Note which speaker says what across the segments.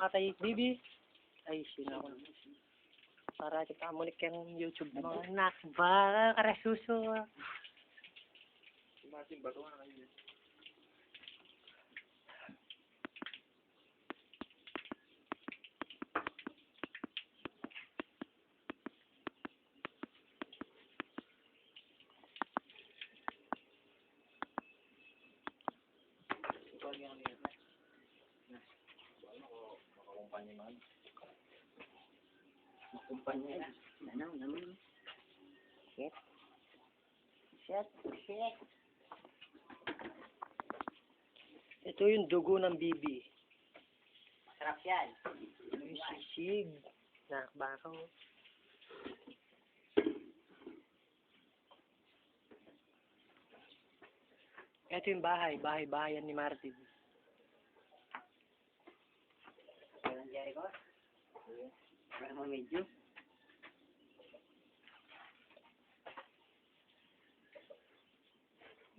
Speaker 1: Matay bibi. Ay, sino ako. Para kita mulik yung YouTube mga anak. Baka karasuso.
Speaker 2: Masin ba ito nga kayo? Makakumpanya man.
Speaker 3: Kumpanya na. Ano naman? Shit. Shit. Shit.
Speaker 1: Ito yung dugo ng bibi.
Speaker 3: Masarap yan.
Speaker 1: Ay, sisig. Nakbakaw. Ito yung bahay. Bahay-bahayan ni Martin.
Speaker 3: Walang Jericho? Wala mo medyo?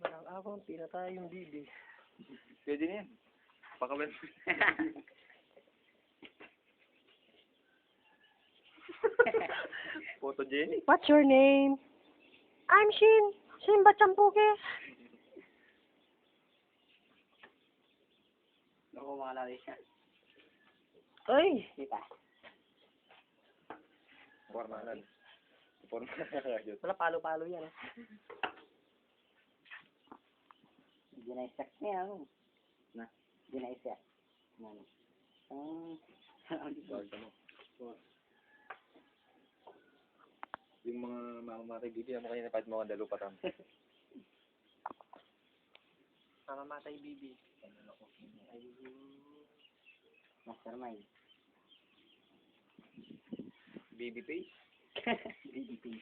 Speaker 1: Walang akong pinatay yung bibi.
Speaker 2: Pwede na yan. Pakawin. Photogenic.
Speaker 1: What's your name? I'm Shin. Shin ba champuke?
Speaker 3: Ako makalari siya.
Speaker 1: Ay!
Speaker 3: Kita.
Speaker 2: Formalan. Formalan.
Speaker 1: Wala palo-palo yan.
Speaker 3: Hindi na isak niya. Na? Hindi na isak. Ano?
Speaker 2: Yung mga mamamatay bibi, mo kanina kahit mga dalo pa tam.
Speaker 1: Mamamatay bibi.
Speaker 3: Ay, mastermind.
Speaker 2: Baby face?
Speaker 3: BDP.